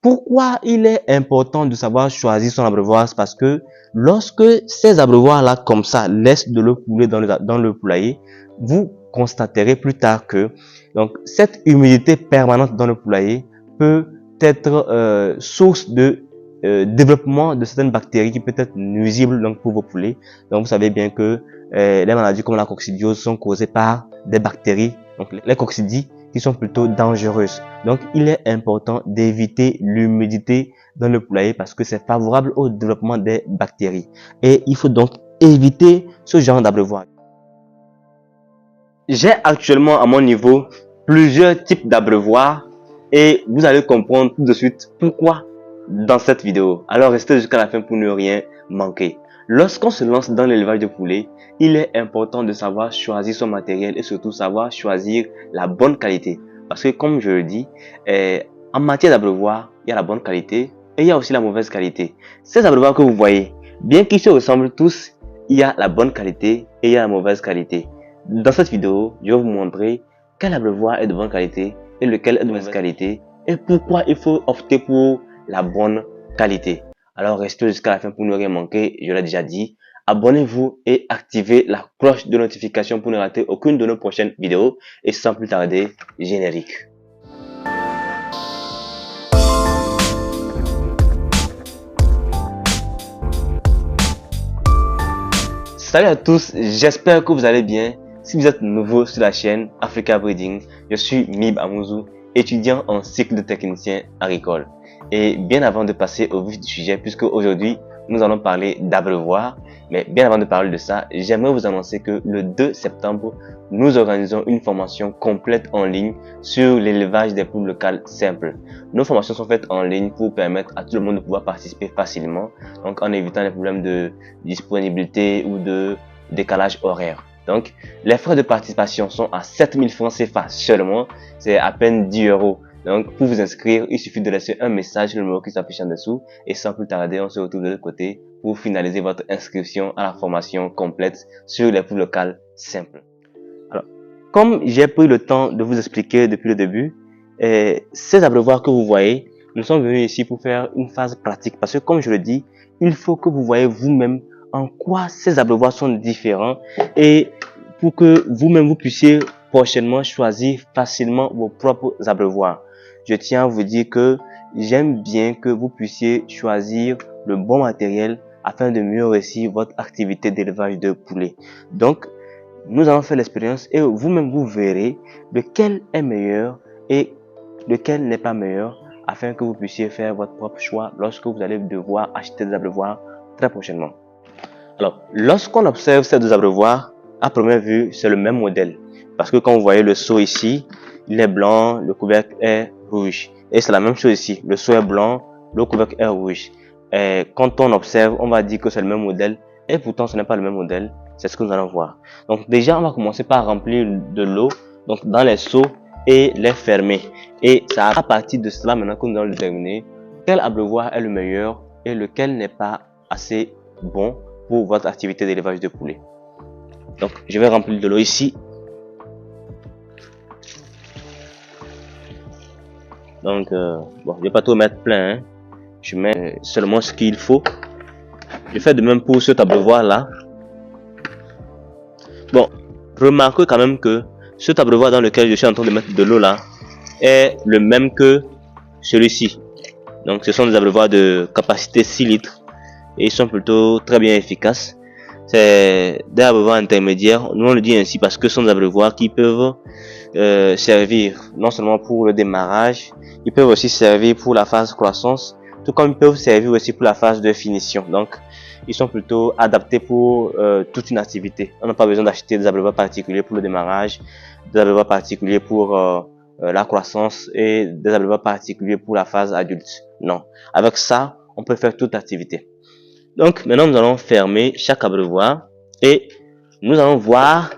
Pourquoi il est important de savoir choisir son abreuvoir? C'est parce que lorsque ces abreuvoirs-là, comme ça, laissent de l'eau couler dans le poulailler, vous constaterez plus tard que donc, cette humidité permanente dans le poulailler peut être source de développement de certaines bactéries qui peut être nuisible donc, pour vos poulets. Donc, vous savez bien que les maladies comme la coccidiose sont causées par des bactéries, donc les coccidies, qui sont plutôt dangereuses. Donc, il est important d'éviter l'humidité dans le poulailler parce que c'est favorable au développement des bactéries. Et il faut donc éviter ce genre d'abreuvoir. J'ai actuellement à mon niveau plusieurs types d'abreuvoirs et vous allez comprendre tout de suite pourquoi dans cette vidéo. Alors restez jusqu'à la fin pour ne rien manquer. Lorsqu'on se lance dans l'élevage de poulets, il est important de savoir choisir son matériel et surtout savoir choisir la bonne qualité. Parce que comme je le dis, en matière d'abreuvoir, il y a la bonne qualité et il y a aussi la mauvaise qualité. Ces abreuvoirs que vous voyez, bien qu'ils se ressemblent tous, il y a la bonne qualité et il y a la mauvaise qualité. Dans cette vidéo, je vais vous montrer quel abreuvoir est de bonne qualité et lequel est de mauvaise qualité et pourquoi il faut opter pour la bonne qualité. Alors restez jusqu'à la fin pour ne rien manquer, je l'ai déjà dit. Abonnez-vous et activez la cloche de notification pour ne rater aucune de nos prochaines vidéos. Et sans plus tarder, générique. Salut à tous, j'espère que vous allez bien. Si vous êtes nouveau sur la chaîne Africa Breeding, je suis Mib Amouzou, étudiant en cycle de technicien agricole. Et bien avant de passer au vif du sujet, puisque aujourd'hui nous allons parler d'abreuvoir, mais bien avant de parler de ça, j'aimerais vous annoncer que le 2 septembre, nous organisons une formation complète en ligne sur l'élevage des poules locales simples. Nos formations sont faites en ligne pour permettre à tout le monde de pouvoir participer facilement, donc en évitant les problèmes de disponibilité ou de décalage horaire. Donc, les frais de participation sont à 7000 francs CFA seulement, c'est à peine 10 euros. Donc, pour vous inscrire, il suffit de laisser un message sur le numéro qui s'affiche en dessous et sans plus tarder, on se retrouve de l'autre côté pour finaliser votre inscription à la formation complète sur les poules locales simples. Alors, comme j'ai pris le temps de vous expliquer depuis le début, ces abreuvoirs que vous voyez, nous sommes venus ici pour faire une phase pratique parce que comme je le dis, il faut que vous voyez vous-même en quoi ces abreuvoirs sont différents et pour que vous-même vous puissiez prochainement choisir facilement vos propres abreuvoirs. Je tiens à vous dire que j'aime bien que vous puissiez choisir le bon matériel afin de mieux réussir votre activité d'élevage de poulets. Donc, nous allons faire l'expérience et vous-même vous verrez lequel est meilleur et lequel n'est pas meilleur afin que vous puissiez faire votre propre choix lorsque vous allez devoir acheter des abreuvoirs très prochainement. Alors, lorsqu'on observe ces deux abreuvoirs, à première vue, c'est le même modèle. Parce que quand vous voyez le seau ici, il est blanc, le couvercle est rouge. Et c'est la même chose ici. Le seau est blanc, le couvercle est rouge. Et quand on observe, on va dire que c'est le même modèle. Et pourtant, ce n'est pas le même modèle. C'est ce que nous allons voir. Donc déjà, on va commencer par remplir de l'eau donc dans les seaux et les fermer. Et c'est à partir de cela maintenant que nous allons déterminer quel abreuvoir est le meilleur et lequel n'est pas assez bon pour votre activité d'élevage de poulets. Donc, je vais remplir de l'eau ici. Donc, bon, je vais pas tout mettre plein. Hein. Je mets seulement ce qu'il faut. Je fais de même pour ce abreuvoir là. Bon, remarquez quand même que ce abreuvoir dans lequel je suis en train de mettre de l'eau là est le même que celui-ci. Donc, ce sont des abreuvoirs de capacité 6 litres et ils sont plutôt très bien efficaces. C'est des abreuvoirs intermédiaires, nous on le dit ainsi parce que ce sont des abreuvoirs qui peuvent servir non seulement pour le démarrage, ils peuvent aussi servir pour la phase croissance, tout comme ils peuvent servir aussi pour la phase de finition. Donc, ils sont plutôt adaptés pour toute une activité. On n'a pas besoin d'acheter des abreuvoirs particuliers pour le démarrage, des abreuvoirs particuliers pour la croissance et des abreuvoirs particuliers pour la phase adulte. Non, avec ça, on peut faire toute activité. Donc, maintenant, nous allons fermer chaque abreuvoir et nous allons voir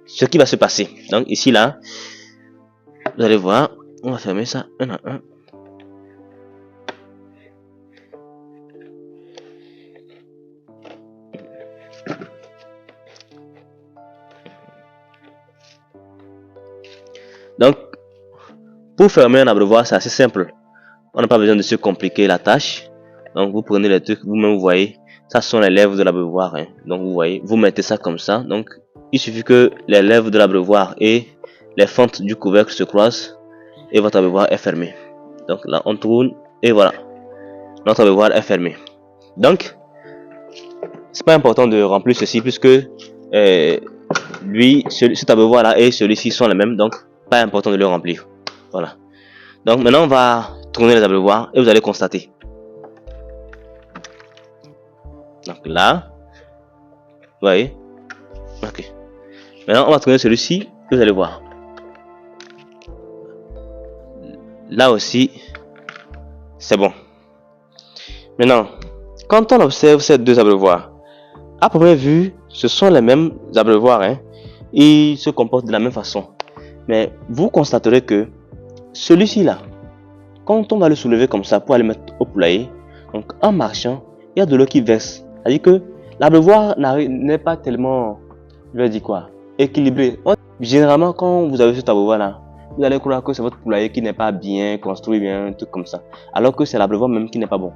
ce qui va se passer. Donc, ici, là, vous allez voir, on va fermer ça un à un. Donc, pour fermer un abreuvoir, c'est assez simple. On n'a pas besoin de se compliquer la tâche. Donc vous prenez les trucs, vous-même vous voyez, ça sont les lèvres de l'abreuvoir. Hein. Donc vous voyez, vous mettez ça comme ça. Donc il suffit que les lèvres de l'abreuvoir et les fentes du couvercle se croisent et votre abreuvoir est fermé. Donc là on tourne et voilà, notre abreuvoir est fermé. Donc c'est pas important de remplir ceci puisque cet abreuvoir là et celui-ci sont les mêmes, donc pas important de le remplir. Voilà. Donc maintenant on va tourner les abreuvoirs et vous allez constater. Donc là, vous voyez. Ok. Maintenant on va tourner celui-ci et vous allez voir. Là aussi, c'est bon. Maintenant, quand on observe ces deux abreuvoirs, à première vue, ce sont les mêmes abreuvoirs, hein. Ils se comportent de la même façon. Mais vous constaterez que celui-ci là, quand on va le soulever comme ça pour aller mettre au poulailler, donc en marchant, il y a de l'eau qui verse. C'est-à-dire que l'abreuvoir n'est pas tellement, je vais dire quoi, équilibré. Généralement, quand vous avez cet abreuvoir là, vous allez croire que c'est votre poulailler qui n'est pas bien construit, bien, un truc comme ça. Alors que c'est l'abreuvoir même qui n'est pas bon.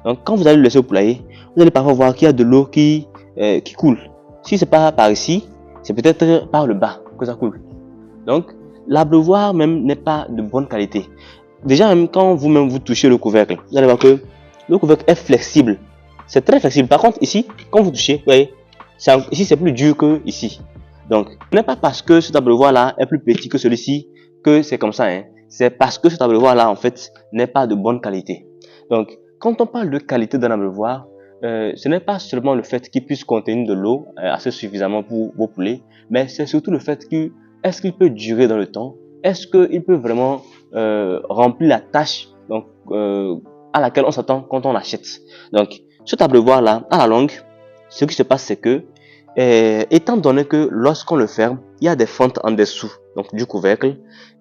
Donc quand vous allez le laisser au poulailler, vous allez parfois voir qu'il y a de l'eau qui coule. Si c'est pas par ici, c'est peut-être par le bas que ça coule. Donc l'abreuvoir même n'est pas de bonne qualité. Déjà même quand vous-même vous touchez le couvercle, vous allez voir que le couvercle est flexible. C'est très flexible. Par contre ici, quand vous touchez, vous voyez, ici c'est plus dur que ici. Donc ce n'est pas parce que cet abreuvoir là est plus petit que celui-ci que c'est comme ça. Hein. C'est parce que cet abreuvoir là en fait n'est pas de bonne qualité. Donc quand on parle de qualité d'un abreuvoir, ce n'est pas seulement le fait qu'il puisse contenir de l'eau assez suffisamment pour vos poulets, mais c'est surtout le fait que est-ce qu'il peut durer dans le temps, est-ce qu'il peut vraiment remplir la tâche donc, à laquelle on s'attend quand on l'achète. Donc ce abreuvoir là, à la longue, ce qui se passe c'est que étant donné que lorsqu'on le ferme, il y a des fentes en dessous donc du couvercle,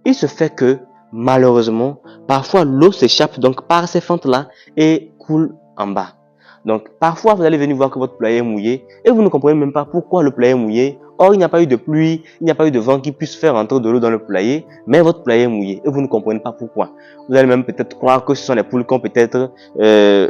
il se fait que malheureusement, parfois l'eau s'échappe donc par ces fentes là et coule en bas. Donc parfois vous allez venir voir que votre poulailler est mouillé et vous ne comprenez même pas pourquoi le poulailler est mouillé. Or il n'y a pas eu de pluie, il n'y a pas eu de vent qui puisse faire entrer de l'eau dans le poulailler, mais votre poulailler est mouillé et vous ne comprenez pas pourquoi. Vous allez même peut-être croire que ce sont les poules qui ont peut-être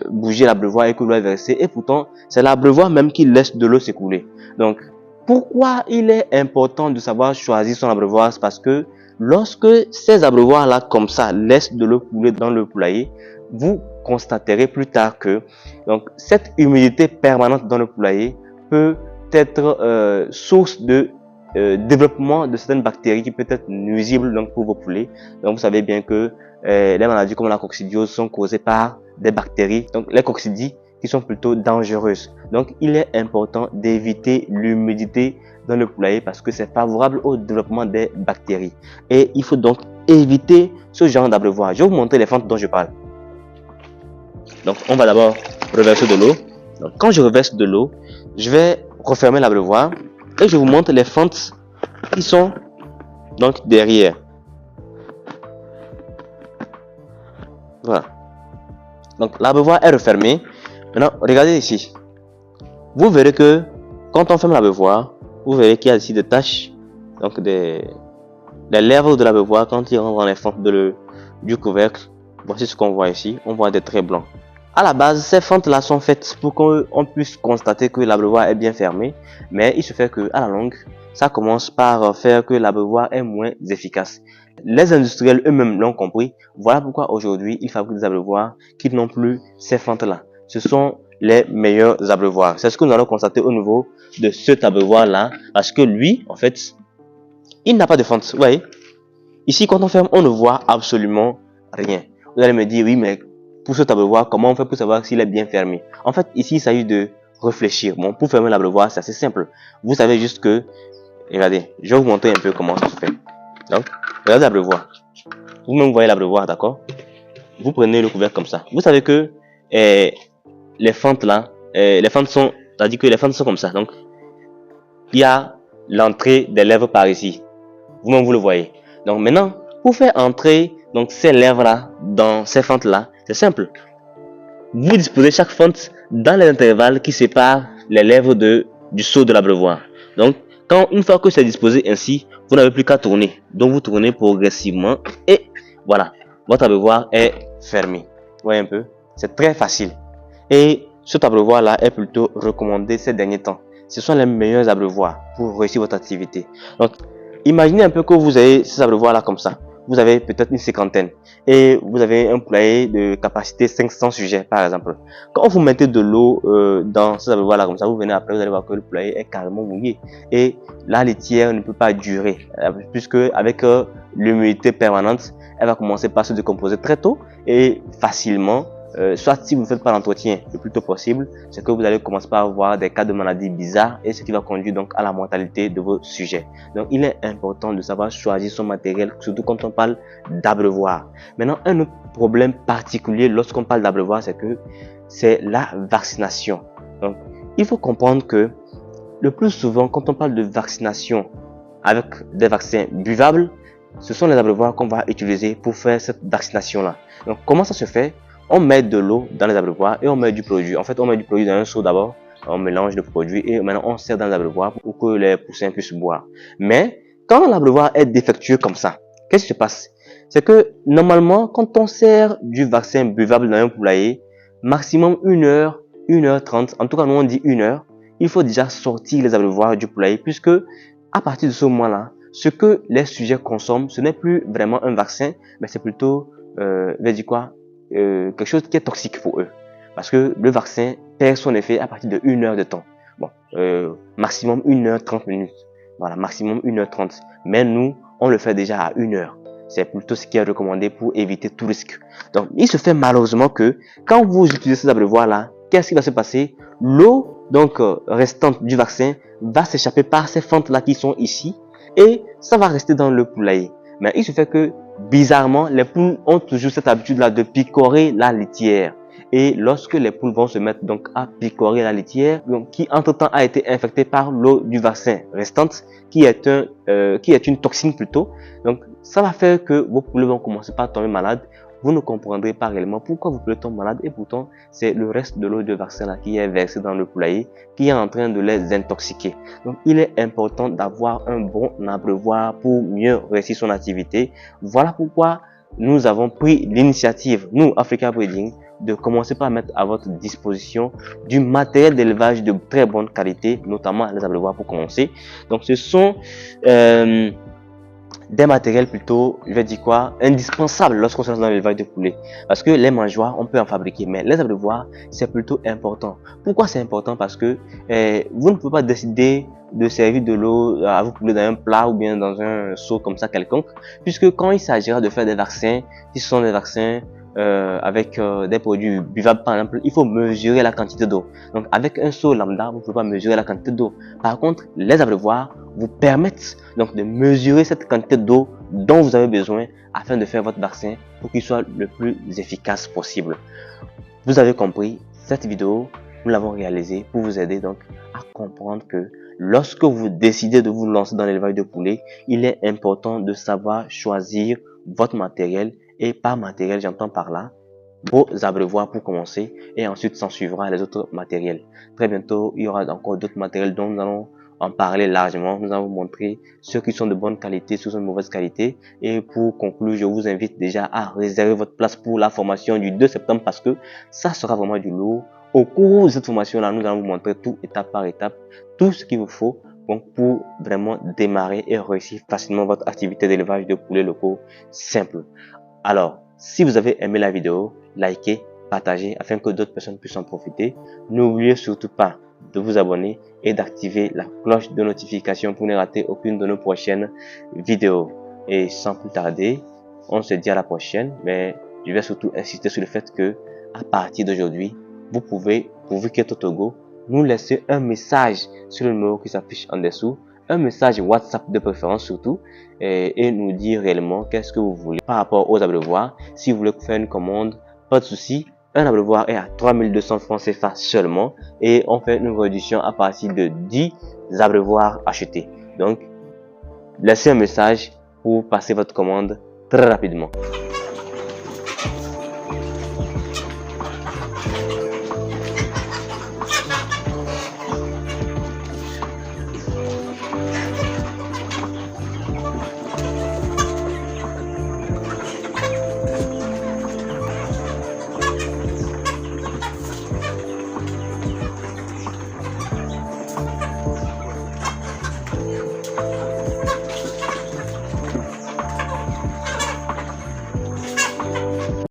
bougé l'abreuvoir et que l'eau est versée, et pourtant c'est l'abreuvoir même qui laisse de l'eau s'écouler. Donc pourquoi il est important de savoir choisir son abreuvoir? C'est parce que lorsque ces abreuvoirs là comme ça laissent de l'eau couler dans le poulailler, vous constaterez plus tard que donc cette humidité permanente dans le poulailler peut être source de développement de certaines bactéries qui peut être nuisible donc pour vos poulets. Donc vous savez bien que les maladies comme la coccidiose sont causées par des bactéries, donc les coccidies qui sont plutôt dangereuses. Donc il est important d'éviter l'humidité dans le poulailler parce que c'est favorable au développement des bactéries. Et il faut donc éviter ce genre d'abreuvoir. Je vais vous montrer les fentes dont je parle. Donc on va d'abord reverser de l'eau. Donc quand je reverse de l'eau, je vais refermer l'abreuvoir et je vous montre les fentes qui sont donc derrière. Voilà. Donc l'abreuvoir est refermé. Maintenant, regardez ici. Vous verrez que quand on ferme l'abreuvoir, vous verrez qu'il y a ici des taches, donc les lèvres de l'abreuvoir quand il rentre dans les fentes du couvercle. Voici ce qu'on voit ici. On voit des traits blancs. À la base, ces fentes-là sont faites pour qu'on puisse constater que l'abreuvoir est bien fermé, mais il se fait que à la longue, ça commence par faire que l'abreuvoir est moins efficace. Les industriels eux-mêmes l'ont compris. Voilà pourquoi aujourd'hui, ils fabriquent des abreuvoirs qui n'ont plus ces fentes-là. Ce sont les meilleurs abreuvoirs. C'est ce que nous allons constater au niveau de cet abreuvoir-là, parce que lui, en fait, il n'a pas de fente. Vous voyez, ici, quand on ferme, on ne voit absolument rien. Vous allez me dire, oui, mais pour cet abreuvoir, comment on fait pour savoir s'il est bien fermé? En fait, ici, il s'agit de réfléchir. Bon, pour fermer l'abreuvoir, c'est assez simple. Vous savez juste que, regardez, je vais vous montrer un peu comment ça se fait. Donc, regardez l'abreuvoir. Vous-même voyez l'abreuvoir, d'accord? Vous prenez le couvercle comme ça. Vous savez que les fentes là, les fentes sont, c'est-à-dire que les fentes sont comme ça. Donc, il y a l'entrée des lèvres par ici. Vous-même, vous le voyez. Donc, maintenant, pour faire entrer donc ces lèvres là dans ces fentes là, c'est simple. Vous disposez chaque fente dans les intervalles qui séparent les lèvres du seau de l'abreuvoir. Donc, une fois que c'est disposé ainsi, vous n'avez plus qu'à tourner. Donc, vous tournez progressivement et voilà, votre abreuvoir est fermé. voyez un peu, c'est très facile. Et ce abreuvoir là est plutôt recommandé ces derniers temps. Ce sont les meilleurs abreuvoirs pour réussir votre activité. Donc, imaginez un peu que vous avez ces abreuvoirs là comme ça. Vous avez peut-être une cinquantaine et vous avez un poulailler de capacité 500 sujets par exemple. Quand vous mettez de l'eau dans ces abreuvoirs là comme ça, vous venez après, vous allez voir que le poulailler est carrément mouillé et la laitière ne peut pas durer puisque avec l'humidité permanente, elle va commencer par se décomposer très tôt et facilement. Soit si vous ne faites pas l'entretien le plus tôt possible, c'est que vous allez commencer par avoir des cas de maladies bizarres et ce qui va conduire donc à la mortalité de vos sujets. Donc il est important de savoir choisir son matériel, surtout quand on parle d'abreuvoir. Maintenant, un autre problème particulier lorsqu'on parle d'abreuvoir, c'est que c'est la vaccination. Donc il faut comprendre que le plus souvent quand on parle de vaccination avec des vaccins buvables, ce sont les abreuvoirs qu'on va utiliser pour faire cette vaccination là. Donc comment ça se fait? On met de l'eau dans les abreuvoirs et on met du produit. En fait, on met du produit dans un seau d'abord, on mélange le produit et maintenant on sert dans les abreuvoirs pour que les poussins puissent boire. Mais quand l'abreuvoir est défectueux comme ça, qu'est-ce qui se passe? C'est que normalement, quand on sert du vaccin buvable dans un poulailler, maximum 1 heure, 1h30, en tout cas nous on dit 1 heure, il faut déjà sortir les abreuvoirs du poulailler puisque à partir de ce moment-là, ce que les sujets consomment, ce n'est plus vraiment un vaccin, mais c'est plutôt, quelque chose qui est toxique pour eux. Parce que le vaccin perd son effet à partir de 1 heure de temps. Bon, maximum 1h30 minutes. Voilà, maximum 1h30. Mais nous, on le fait déjà à 1 heure. C'est plutôt ce qui est recommandé pour éviter tout risque. Donc, il se fait malheureusement que quand vous utilisez ces abreuvoirs-là, qu'est-ce qui va se passer? L'eau donc restante du vaccin va s'échapper par ces fentes-là qui sont ici et ça va rester dans le poulailler. Mais il se fait que bizarrement, les poules ont toujours cette habitude-là de picorer la litière. Et lorsque les poules vont se mettre donc à picorer la litière, donc, qui entre-temps a été infectée par l'eau du vaccin restante, qui est une toxine plutôt, donc ça va faire que vos poules vont commencer par tomber malades. Vous ne comprendrez pas réellement pourquoi vous pouvez tomber malade et pourtant c'est le reste de l'eau de vaccin là qui est versé dans le poulailler qui est en train de les intoxiquer. Donc il est important d'avoir un bon abreuvoir pour mieux réussir son activité. Voilà pourquoi nous avons pris l'initiative, nous Africa Breeding, de commencer par mettre à votre disposition du matériel d'élevage de très bonne qualité, notamment les abreuvoirs pour commencer. Donc ce sont des matériels plutôt, je vais dire quoi, indispensables lorsqu'on se lance dans l'élevage de poulet. Parce que les mangeoires, on peut en fabriquer, mais les abreuvoirs, c'est plutôt important. Pourquoi c'est important? Parce que vous ne pouvez pas décider de servir de l'eau à vos poulets dans un plat ou bien dans un seau comme ça quelconque, puisque quand il s'agira de faire des vaccins, si ce sont des vaccins avec des produits buvables par exemple, il faut mesurer la quantité d'eau. Donc avec un seau lambda, vous ne pouvez pas mesurer la quantité d'eau. Par contre, les abreuvoirs vous permettent donc de mesurer cette quantité d'eau dont vous avez besoin afin de faire votre vaccin pour qu'il soit le plus efficace possible. Vous avez compris, cette vidéo, nous l'avons réalisée pour vous aider donc à comprendre que lorsque vous décidez de vous lancer dans l'élevage de poulet, il est important de savoir choisir votre matériel. Et par matériel, j'entends par là vos abreuvoirs pour commencer et ensuite s'en suivra les autres matériels. Très bientôt, il y aura encore d'autres matériels dont nous allons en parler largement. Nous allons vous montrer ceux qui sont de bonne qualité, ceux qui sont de mauvaise qualité. Et pour conclure, je vous invite déjà à réserver votre place pour la formation du 2 septembre parce que ça sera vraiment du lourd. Au cours de cette formation-là, nous allons vous montrer tout étape par étape, tout ce qu'il vous faut donc pour vraiment démarrer et réussir facilement votre activité d'élevage de poulets locaux simple. Alors, si vous avez aimé la vidéo, likez, partagez afin que d'autres personnes puissent en profiter. N'oubliez surtout pas de vous abonner et d'activer la cloche de notification pour ne rater aucune de nos prochaines vidéos. Et sans plus tarder, on se dit à la prochaine, mais je vais surtout insister sur le fait que à partir d'aujourd'hui, vous pouvez, pourvu qu'il y ait au Togo, nous laisser un message sur le numéro qui s'affiche en dessous, un message WhatsApp de préférence surtout, et nous dire réellement qu'est-ce que vous voulez par rapport aux abreuvoirs. Si vous voulez faire une commande, pas de souci, un abreuvoir est à 3200 francs CFA seulement et on fait une réduction à partir de 10 abreuvoirs achetés. Donc, laissez un message pour passer votre commande très rapidement.